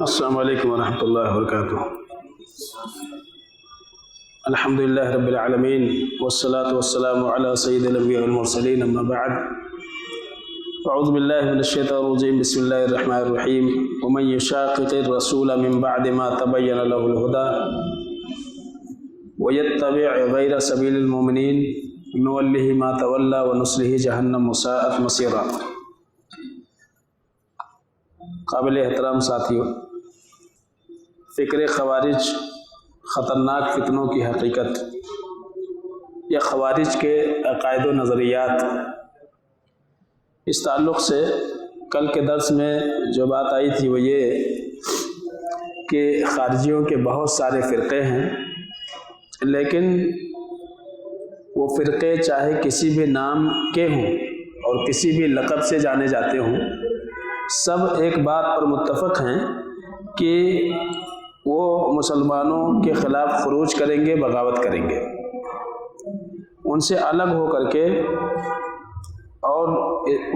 السلام علیکم ورحمۃ اللہ وبرکاتہ۔ الحمدللہ رب العالمین والصلاة والسلام علی سید الانبیاء والمرسلین، اما بعد، اعوذ باللہ من الشیطان الرجیم، بسم اللہ الرحمن الرحیم۔ ومن یشاقق الرسول من بعد ما تبین له الہدی ویتبع غیر سبیل المؤمنین نولہ ما تولی ونصلہ جہنم وساءت مصیرا۔ قابل احترام ساتھیوں، فکر خوارج خطرناک فتنوں کی حقیقت یا خوارج کے عقائد و نظریات، اس تعلق سے کل کے درس میں جو بات آئی تھی وہ یہ کہ خارجیوں کے بہت سارے فرقے ہیں، لیکن وہ فرقے چاہے کسی بھی نام کے ہوں اور کسی بھی لقب سے جانے جاتے ہوں، سب ایک بات پر متفق ہیں کہ وہ مسلمانوں کے خلاف خروج کریں گے، بغاوت کریں گے، ان سے الگ ہو کر کے اور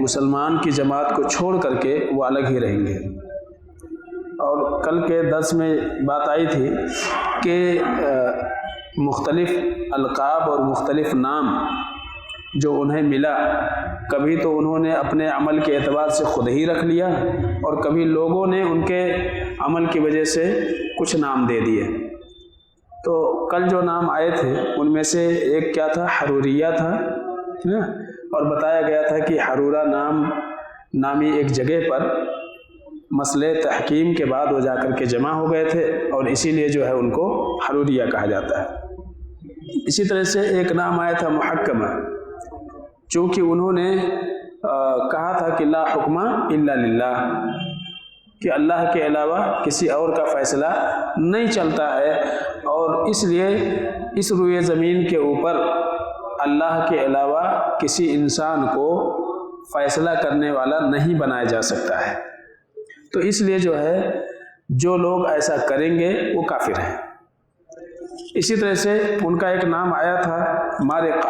مسلمان کی جماعت کو چھوڑ کر کے وہ الگ ہی رہیں گے۔ اور کل کے درس میں بات آئی تھی کہ مختلف القاب اور مختلف نام جو انہیں ملا، کبھی تو انہوں نے اپنے عمل کے اعتبار سے خود ہی رکھ لیا اور کبھی لوگوں نے ان کے عمل کی وجہ سے کچھ نام دے دیے۔ تو کل جو نام آئے تھے ان میں سے ایک کیا تھا؟ حروریہ تھا، اور بتایا گیا تھا کہ حرورہ نامی ایک جگہ پر مسئلے تحکیم کے بعد وہ جا کر کے جمع ہو گئے تھے اور اسی لیے جو ہے ان کو حروریہ کہا جاتا ہے۔ اسی طرح سے ایک نام آیا تھا محکمہ، چونکہ انہوں نے کہا تھا کہ لا حکم الا للہ، کہ اللہ کے علاوہ کسی اور کا فیصلہ نہیں چلتا ہے، اور اس لیے اس روئے زمین کے اوپر اللہ کے علاوہ کسی انسان کو فیصلہ کرنے والا نہیں بنایا جا سکتا ہے۔ تو اس لیے جو ہے جو لوگ ایسا کریں گے وہ کافر ہیں۔ اسی طرح سے ان کا ایک نام آیا تھا مارقہ۔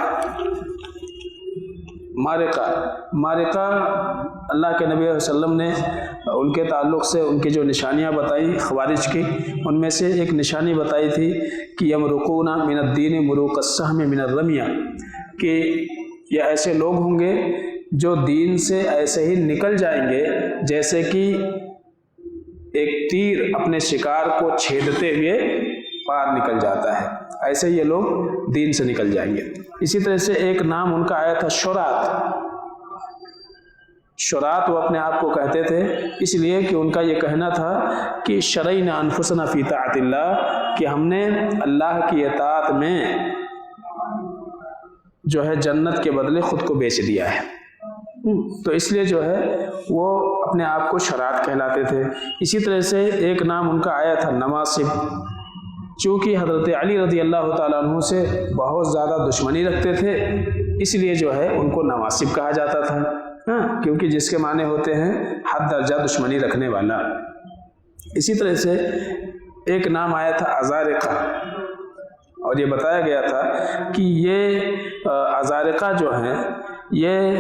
اللہ کے نبی علیہ وسلم نے ان کے تعلق سے ان کی جو نشانیاں بتائی خوارج کی، ان میں سے ایک نشانی بتائی تھی کہ یمرقون من الدین مروق السہم من الرمیہ، کہ یہ ایسے لوگ ہوں گے جو دین سے ایسے ہی نکل جائیں گے جیسے کہ ایک تیر اپنے شکار کو چھیدتے ہوئے پار نکل جاتا ہے، ایسے یہ لوگ دین سے نکل جائیں گے۔ اسی طرح سے ایک نام ان کا آیا تھا شرات وہ اپنے آپ کو کہتے تھے، اس لیے کہ ان کا یہ کہنا تھا کہ شرعنا انفسنا فی طاعت اللہ، کہ ہم نے اللہ کی اطاعت میں جو ہے جنت کے بدلے خود کو بیچ دیا ہے۔ تو اس لیے جو ہے وہ اپنے آپ کو شرات کہلاتے تھے۔ اسی طرح سے ایک نام ان کا آیا تھا نواصب، چونکہ حضرت علی رضی اللہ تعالیٰ عنہ سے بہت زیادہ دشمنی رکھتے تھے، اس لیے جو ہے ان کو نواصب کہا جاتا تھا، کیونکہ جس کے معنی ہوتے ہیں حد درجہ دشمنی رکھنے والا۔ اسی طرح سے ایک نام آیا تھا ازارقہ، اور یہ بتایا گیا تھا کہ یہ ازارقہ جو ہیں یہ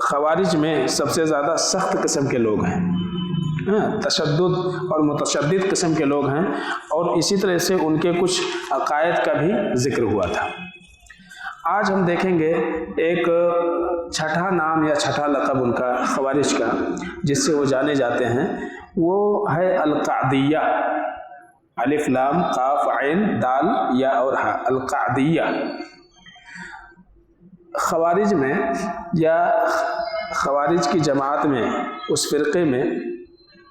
خوارج میں سب سے زیادہ سخت قسم کے لوگ ہیں، تشدد اور متشدد قسم کے لوگ ہیں، اور اسی طرح سے ان کے کچھ عقائد کا بھی ذکر ہوا تھا۔ آج ہم دیکھیں گے ایک چھٹا نام یا چھٹا لقب ان کا خوارج کا جس سے وہ جانے جاتے ہیں، وہ ہے القعدیہ، الف لام قاف عین دال یا اور ہا، القعدیہ۔ خوارج میں یا خوارج کی جماعت میں، اس فرقے میں،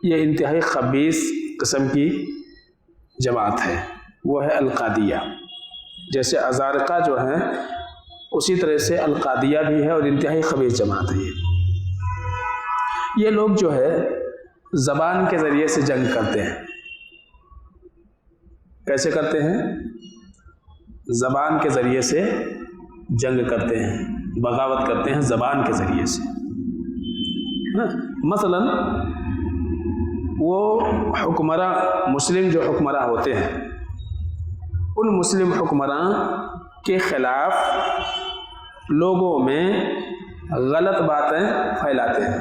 یہ انتہائی خبیث قسم کی جماعت ہے، وہ ہے القادیہ۔ جیسے ازارقہ جو ہیں اسی طرح سے القادیہ بھی ہے، اور انتہائی خبیث جماعت ہے۔ یہ لوگ جو ہے زبان کے ذریعے سے جنگ کرتے ہیں۔ کیسے کرتے ہیں؟ زبان کے ذریعے سے جنگ کرتے ہیں، بغاوت کرتے ہیں زبان کے ذریعے سے۔ مثلا وہ حکمراں، مسلم جو حکمراں ہوتے ہیں، ان مسلم حکمراں کے خلاف لوگوں میں غلط باتیں پھیلاتے ہیں،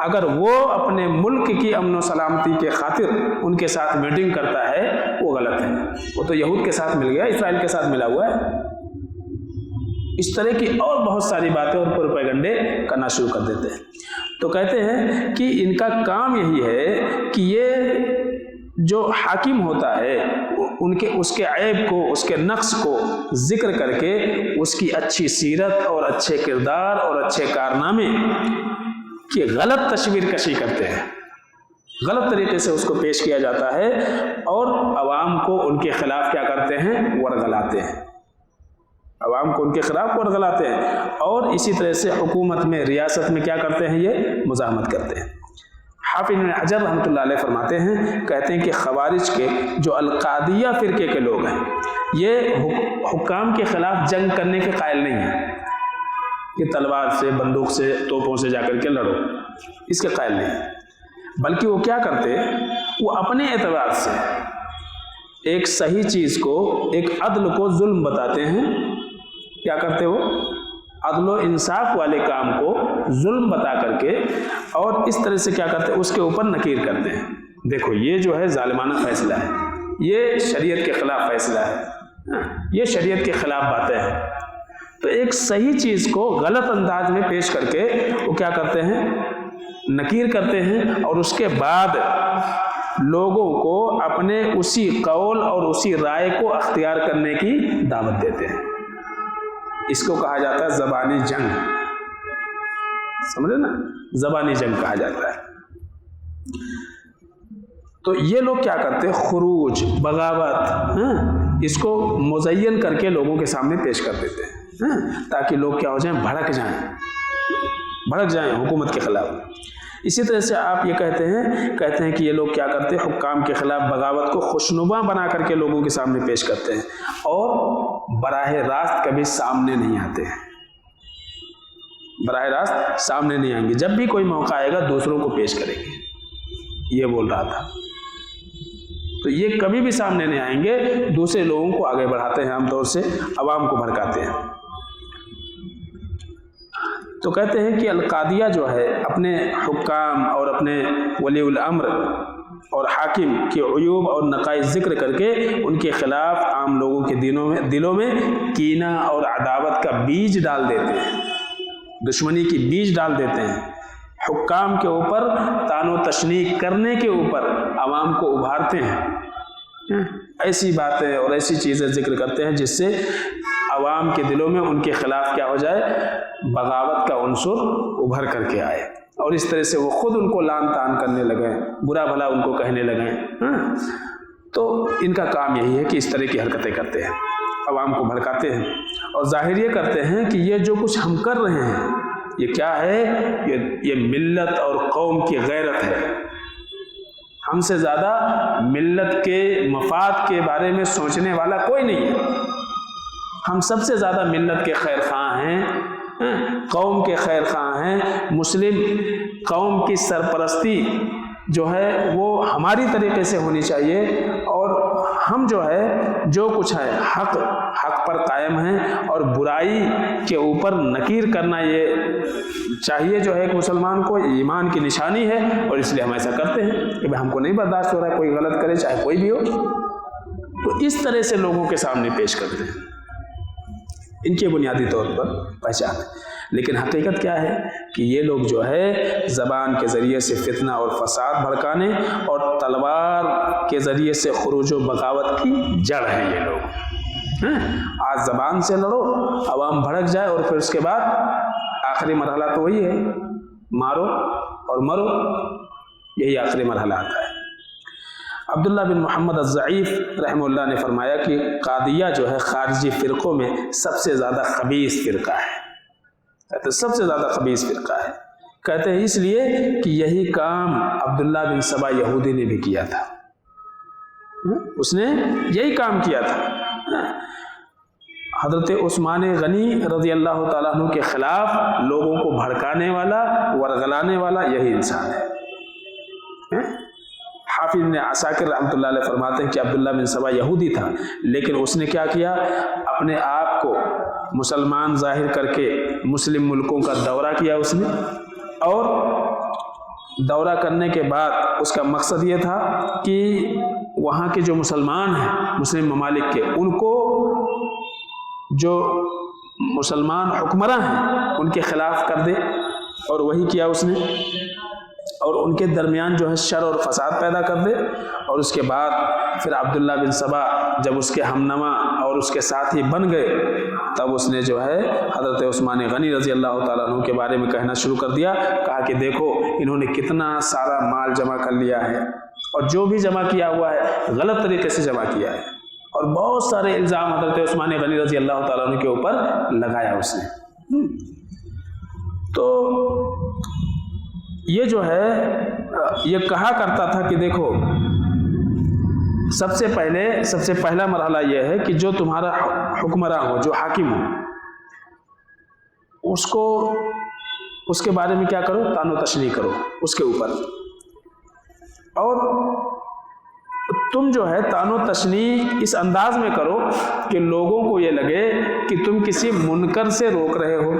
اگر وہ اپنے ملک کی امن و سلامتی کے خاطر ان کے ساتھ میٹنگ کرتا ہے وہ غلط ہے. وہ تو یہود کے ساتھ مل گیا، اسرائیل کے ساتھ ملا ہوا ہے. اس طرح کی اور بہت ساری باتیں اور پروپیگنڈے کرنا شروع کر دیتے ہیں. تو کہتے ہیں کہ ان کا کام یہی ہے کہ یہ جو حاکم ہوتا ہے اس کے عیب کو، اس کے نقص کو ذکر کر کے اس کی اچھی سیرت اور اچھے کردار اور اچھے کارنامے کی غلط تصویر کشی کرتے ہیں. غلط طریقے سے اس کو پیش کیا جاتا ہے اور عوام کو ان کے خلاف کیا کرتے ہیں؟ ورغلاتے ہیں. عوام کو ان کے خلاف ورغلاتے ہیں اور اسی طرح سے حکومت میں، ریاست میں کیا کرتے ہیں؟ یہ مزاحمت کرتے ہیں. حافظ ابن حجر رحمۃ اللہ علیہ فرماتے ہیں، کہتے ہیں کہ خوارج کے جو القادیہ فرقے کے لوگ ہیں یہ حکام کے خلاف جنگ کرنے کے قائل نہیں ہیں کہ تلوار سے، بندوق سے، توپوں سے جا کر کے لڑو، اس کے قائل نہیں ہیں. بلکہ وہ کیا کرتے؟ وہ اپنے اعتبار سے ایک صحیح چیز کو، ایک عدل کو ظلم بتاتے ہیں. کیا کرتے وہ؟ عدل و انصاف والے کام کو ظلم بتا کر کے اور اس طرح سے کیا کرتے؟ اس کے اوپر نکیر کرتے ہیں. دیکھو یہ جو ہے ظالمانہ فیصلہ ہے، یہ شریعت کے خلاف فیصلہ ہے، یہ شریعت کے خلاف باتیں ہیں. تو ایک صحیح چیز کو غلط انداز میں پیش کر کے وہ کیا کرتے ہیں؟ نکیر کرتے ہیں اور اس کے بعد لوگوں کو اپنے اسی قول اور اسی رائے کو اختیار کرنے کی دعوت دیتے ہیں. اس کو کہا جاتا ہے زبانی جنگ. سمجھے نا؟ زبانی جنگ کہا جاتا ہے. تو یہ لوگ کیا کرتے؟ خروج، بغاوت، اس کو مزین کر کے لوگوں کے سامنے پیش کر دیتے ہیں تاکہ لوگ کیا ہو جائیں؟ بھڑک جائیں حکومت کے خلاف. اسی طرح سے آپ یہ کہتے ہیں کہ یہ لوگ کیا کرتے ہیں؟ حکام کے خلاف بغاوت کو خوشنما بنا کر کے لوگوں کے سامنے پیش کرتے ہیں اور براہ راست کبھی سامنے نہیں آتے ہیں. براہ راست سامنے نہیں آئیں گے. جب بھی کوئی موقع آئے گا دوسروں کو پیش کریں گے. یہ بول رہا تھا. تو یہ کبھی بھی سامنے نہیں آئیں گے، دوسرے لوگوں کو آگے بڑھاتے ہیں، عام طور سے عوام کو بھڑکاتے ہیں. تو کہتے ہیں کہ القادیہ جو ہے اپنے حکام اور اپنے ولی الامر اور حاکم کے عیوب اور نقائص ذکر کر کے ان کے خلاف عام لوگوں کے دلوں میں کینہ اور عداوت کا بیج ڈال دیتے ہیں، دشمنی کی بیج ڈال دیتے ہیں. حکام کے اوپر طعن و تشنیع کرنے کے اوپر عوام کو ابھارتے ہیں. ایسی باتیں اور ایسی چیزیں ذکر کرتے ہیں جس سے عوام کے دلوں میں ان کے خلاف کیا ہو جائے؟ بغاوت کا عنصر ابھر کر کے آئے اور اس طرح سے وہ خود ان کو لان تان کرنے لگے، برا بھلا ان کو کہنے لگے. تو ان کا کام یہی ہے کہ اس طرح کی حرکتیں کرتے ہیں، عوام کو بھڑکاتے ہیں اور ظاہر یہ کرتے ہیں کہ یہ جو کچھ ہم کر رہے ہیں یہ کیا ہے؟ یہ ملت اور قوم کی غیرت ہے. ہم سے زیادہ ملت کے مفاد کے بارے میں سوچنے والا کوئی نہیں ہے. ہم سب سے زیادہ ملت کے خیر خواہ ہیں، قوم کے خیر خواہ ہیں. مسلم قوم کی سرپرستی جو ہے وہ ہماری طریقے سے ہونی چاہیے اور ہم جو ہے جو کچھ ہے حق پر قائم ہیں اور برائی کے اوپر نکیر کرنا یہ چاہیے جو ہے ایک مسلمان کو، ایمان کی نشانی ہے اور اس لیے ہم ایسا کرتے ہیں کہ ہم کو نہیں برداشت ہو رہا ہے کوئی غلط کرے چاہے کوئی بھی ہو. تو اس طرح سے لوگوں کے سامنے پیش کرتے ہیں. ان کے بنیادی طور پر پہچان ہے. لیکن حقیقت کیا ہے کہ یہ لوگ جو ہے زبان کے ذریعے سے فتنہ اور فساد بھڑکانے اور تلوار کے ذریعے سے خروج و بغاوت کی جڑ ہیں یہ لوگ. آج زبان سے لڑو، عوام بھڑک جائے اور پھر اس کے بعد آخری مرحلہ تو وہی ہے، مارو اور مرو. یہی آخری مرحلہ آتا ہے. عبداللہ بن محمد الضعیف رحمہ اللہ نے فرمایا کہ قادیہ جو ہے خارجی فرقوں میں سب سے زیادہ خبیث فرقہ ہے. کہتے سب سے زیادہ خبیث فرقہ ہے. کہتے ہیں اس لیے کہ یہی کام عبداللہ بن سبا یہودی نے بھی کیا تھا. اس نے یہی کام کیا تھا. حضرت عثمان غنی رضی اللہ تعالیٰ عنہ کے خلاف لوگوں کو بھڑکانے والا، ورغلانے والا یہی انسان ہے. حافظ ابن عساکر رحمۃ اللہ علیہ فرماتے ہیں کہ عبداللہ بن سبا یہودی تھا، لیکن اس نے کیا کیا؟ اپنے آپ کو مسلمان ظاہر کر کے مسلم ملکوں کا دورہ کیا اس نے اور دورہ کرنے کے بعد اس کا مقصد یہ تھا کہ وہاں کے جو مسلمان ہیں مسلم ممالک کے، ان کو جو مسلمان حکمراں ہیں ان کے خلاف کر دے، اور وہی کیا اس نے، اور ان کے درمیان جو ہے شر اور فساد پیدا کر دے۔ اور اس کے بعد پھر عبداللہ بن سبا جب اس کے ہمنما اور اس کے ساتھی بن گئے، تب اس نے جو ہے حضرت عثمان غنی رضی اللہ تعالیٰ عنہ کے بارے میں کہنا شروع کر دیا، کہا کہ دیکھو انہوں نے کتنا سارا مال جمع کر لیا ہے، اور جو بھی جمع کیا ہوا ہے غلط طریقے سے جمع کیا ہے، اور بہت سارے الزام حضرت عثمان غنی رضی اللہ تعالیٰ عنہ کے اوپر لگایا اس نے۔ تو یہ جو ہے یہ کہا کرتا تھا کہ دیکھو سب سے پہلا مرحلہ یہ ہے کہ جو تمہارا حکمراں ہو، جو حاکم ہو، اس کے بارے میں کیا کرو، تان و تشنیع کرو اس کے اوپر، اور تم جو ہے تان و تشنیع اس انداز میں کرو کہ لوگوں کو یہ لگے کہ تم کسی منکر سے روک رہے ہو۔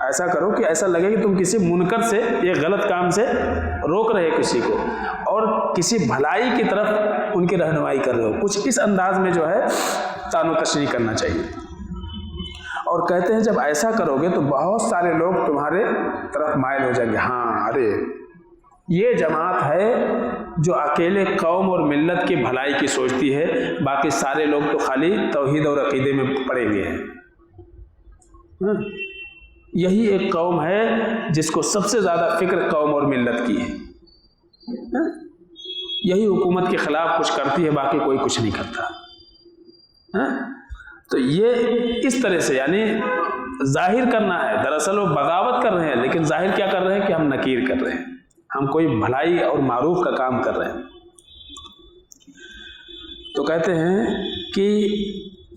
ایسا کرو کہ ایسا لگے کہ تم کسی منکر سے، ایک غلط کام سے روک رہے کسی کو، اور کسی بھلائی کی طرف ان کی رہنمائی کر رہے ہو۔ کچھ اس انداز میں جو ہے تان و تشنیع کرنا چاہیے۔ اور کہتے ہیں جب ایسا کرو گے تو بہت سارے لوگ تمہارے طرف مائل ہو جائیں گے، ہاں ارے یہ جماعت ہے جو اکیلے قوم اور ملت کی بھلائی کی سوچتی ہے، باقی سارے لوگ تو خالی توحید اور عقیدے میں پڑے ہوئے ہیں۔ یہی ایک قوم ہے جس کو سب سے زیادہ فکر قوم اور ملت کی ہے، یہی حکومت کے خلاف کچھ کرتی ہے، باقی کوئی کچھ نہیں کرتا۔ تو یہ اس طرح سے یعنی ظاہر کرنا ہے، دراصل وہ بغاوت کر رہے ہیں، لیکن ظاہر کیا کر رہے ہیں کہ ہم نکیر کر رہے ہیں، ہم کوئی بھلائی اور معروف کا کام کر رہے ہیں۔ تو کہتے ہیں کہ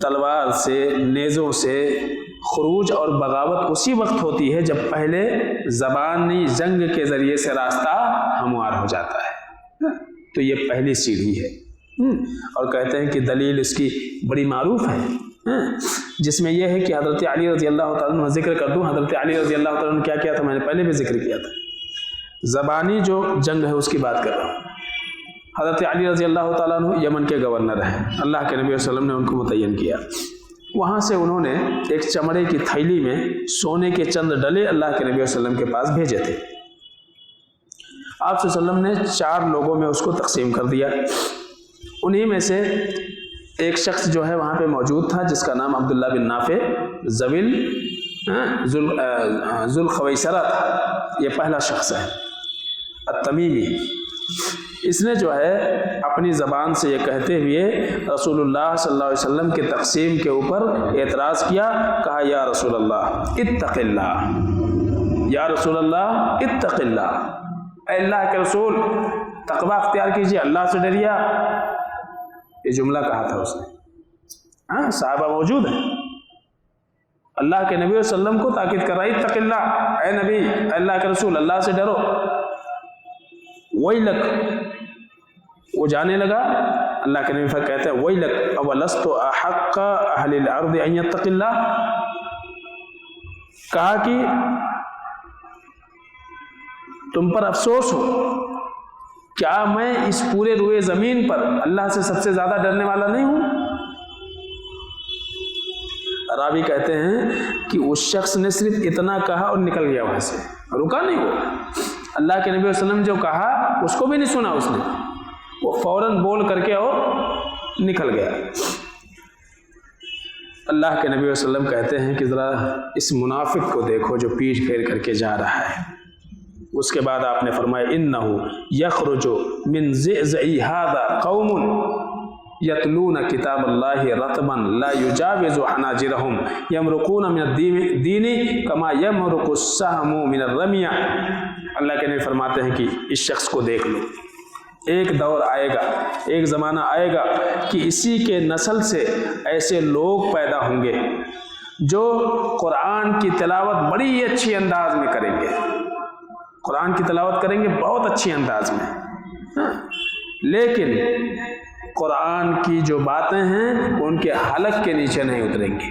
تلوار سے، نیزوں سے خروج اور بغاوت اسی وقت ہوتی ہے جب پہلے زبانی جنگ کے ذریعے سے راستہ ہموار ہو جاتا ہے۔ تو یہ پہلی سیڑھی ہے، اور کہتے ہیں کہ دلیل اس کی بڑی معروف ہے، جس میں یہ ہے کہ حضرت علی رضی اللہ تعالیٰ عنہ، ذکر کر دوں حضرت علی رضی اللہ تعالیٰ عنہ کیا کیا تھا، میں نے پہلے بھی ذکر کیا تھا، زبانی جو جنگ ہے اس کی بات کر رہا ہوں۔ حضرت علی رضی اللہ تعالیٰ عنہ یمن کے گورنر ہیں، اللہ کے نبی صلی اللہ علیہ وسلم نے ان کو متعین کیا۔ وہاں سے انہوں نے ایک چمڑے کی تھیلی میں سونے کے چند ڈلے اللہ کے نبی صلی اللہ علیہ وسلم کے پاس بھیجے تھے۔ آپ صلی اللہ علیہ وسلم نے 4 لوگوں میں اس کو تقسیم کر دیا۔ انہی میں سے ایک شخص جو ہے وہاں پہ موجود تھا جس کا نام عبداللہ بن نافع ذوالخویسرہ تھا، یہ پہلا شخص ہے التمیمی۔ اس نے جو ہے اپنی زبان سے یہ کہتے ہوئے رسول اللہ صلی اللہ علیہ وسلم کے تقسیم کے اوپر اعتراض کیا، کہا یا رسول اللہ اتق اللہ، یا رسول اللہ اتق اللہ، اے اللہ کے رسول تقوی اختیار کیجیے، اللہ سے ڈریے۔ یہ جملہ کہا تھا اس نے، صحابہ موجود ہیں، اللہ کے نبی صلی اللہ علیہ وسلم کو تاکید کر رہا ہے اتق اللہ، اے نبی، اے اللہ کے رسول اللہ سے ڈرو۔ وَيْلَكَ، وہ جانے لگا، اللہ کے نبی فرق کہتے ہیں وَيْلَكَ أَوَلَسْتُ أَحَقَّ أَهْلِ الْأَرْضِ أَن يَتَّقِ اللَّهَ، کہا کہ تم پر افسوس ہو، کیا میں اس پورے روئے زمین پر اللہ سے سب سے زیادہ ڈرنے والا نہیں ہوں؟ راوی کہتے ہیں کہ اس شخص نے صرف اتنا کہا اور نکل گیا، وہاں سے رکا نہیں وہ۔ اللہ کے نبی صلی اللہ علیہ وسلم جو کہا اس کو بھی نہیں سنا اس نے، وہ فوراً بول کر کے اور نکل گیا۔ اللہ کے نبی صلی اللہ علیہ وسلم کہتے ہیں کہ ذرا اس منافق کو دیکھو جو پیٹھ پھیر کر کے جا رہا ہے۔ اس کے بعد آپ نے فرمایا انَّهُ يَخْرُجُ مِنْ زِعْزِعِ هَذَا قَوْمٌ يَتْلُونَ كِتَابَ اللَّهِ رَطْبًا لَا يُجَاوِزُ حَنَاجِرَهُمْ يَمْرُقُونَ مِنَ الدِّينِ كَمَا يَمْرُقُ السَّهْمُ مِنَ الرَّمْيَةِ۔ اللہ کے نبی فرماتے ہیں کہ اس شخص کو دیکھ لو، ایک دور آئے گا، ایک زمانہ آئے گا کہ اسی کے نسل سے ایسے لوگ پیدا ہوں گے جو قرآن کی تلاوت بڑی اچھی انداز میں کریں گے، قرآن کی تلاوت کریں گے بہت اچھی انداز میں، لیکن قرآن کی جو باتیں ہیں ان کے حلق کے نیچے نہیں اتریں گی۔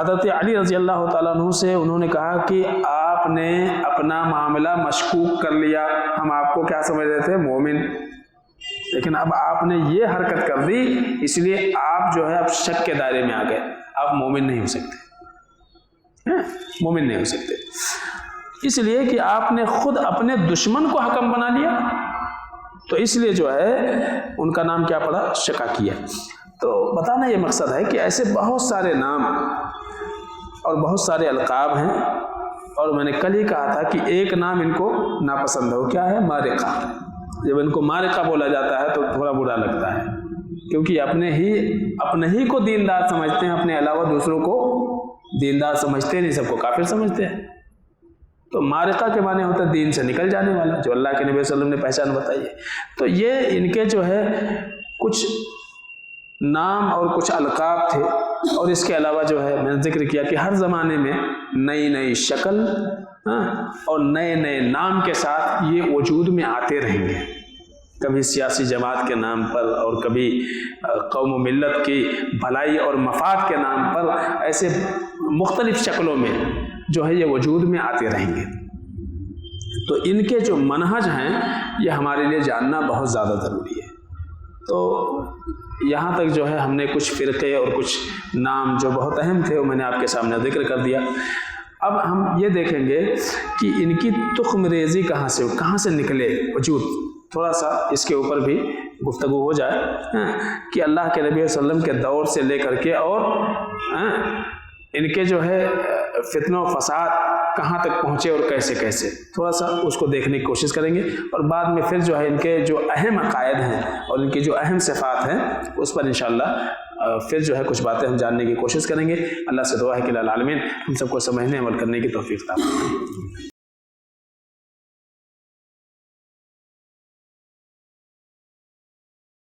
حضرت علی رضی اللہ تعالیٰ عنہ سے انہوں نے کہا کہ آپ نے اپنا معاملہ مشکوک کر لیا، ہم آپ کو کیا سمجھ رہے تھے؟ مومن، لیکن اب آپ نے یہ حرکت کر دی، اس لیے آپ جو ہے اب شک کے دائرے میں آ گئے، آپ مومن نہیں ہو سکتے، مومن نہیں ہو سکتے، اس لیے کہ آپ نے خود اپنے دشمن کو حکم بنا لیا، تو اس لیے جو ہے ان کا نام کیا پڑا؟ شکاکیہ۔ تو بتانا یہ مقصد ہے کہ ایسے بہت سارے نام اور بہت سارے القاب ہیں، اور میں نے کل ہی کہا تھا کہ ایک نام ان کو ناپسند ہو، کیا ہے؟ مارقہ۔ جب ان کو مارقہ بولا جاتا ہے تو تھوڑا برا لگتا ہے، کیونکہ اپنے ہی کو دیندار سمجھتے ہیں، اپنے علاوہ دوسروں کو دیندار سمجھتے نہیں، سب کو کافر سمجھتے ہیں۔ تو مارقہ کے معنی ہوتا ہے دین سے نکل جانے والا، جو اللہ کے نبی صلی اللہ علیہ وسلم نے پہچان بتائی ہے۔ تو یہ ان کے جو ہے کچھ نام اور کچھ القاب تھے، اور اس کے علاوہ جو ہے میں نے ذکر کیا کہ ہر زمانے میں نئی نئی شکل اور نئے نئے نام کے ساتھ یہ وجود میں آتے رہیں گے، کبھی سیاسی جماعت کے نام پر، اور کبھی قوم و ملت کی بھلائی اور مفاد کے نام پر، ایسے مختلف شکلوں میں جو ہے یہ وجود میں آتے رہیں گے۔ تو ان کے جو منہج ہیں یہ ہمارے لیے جاننا بہت زیادہ ضروری ہے۔ تو یہاں تک جو ہے ہم نے کچھ فرقے اور کچھ نام جو بہت اہم تھے وہ میں نے آپ کے سامنے ذکر کر دیا۔ اب ہم یہ دیکھیں گے کہ ان کی تخم ریزی کہاں سے نکلے وجود، تھوڑا سا اس کے اوپر بھی گفتگو ہو جائے کہ اللہ کے نبی صلی اللہ علیہ وسلم کے دور سے لے کر کے اور ان کے جو ہے فتنہ و فساد کہاں تک پہنچے اور کیسے کیسے، تھوڑا سا اس کو دیکھنے کی کوشش کریں گے، اور بعد میں پھر جو ہے ان کے جو اہم عقائد ہیں اور ان کی جو اہم صفات ہیں اس پر انشاءاللہ پھر جو ہے کچھ باتیں ہم جاننے کی کوشش کریں گے۔ اللہ سے دعا ہے کہ العالمین ہم سب کو سمجھنے عمل کرنے کی توفیق عطا فرمائے۔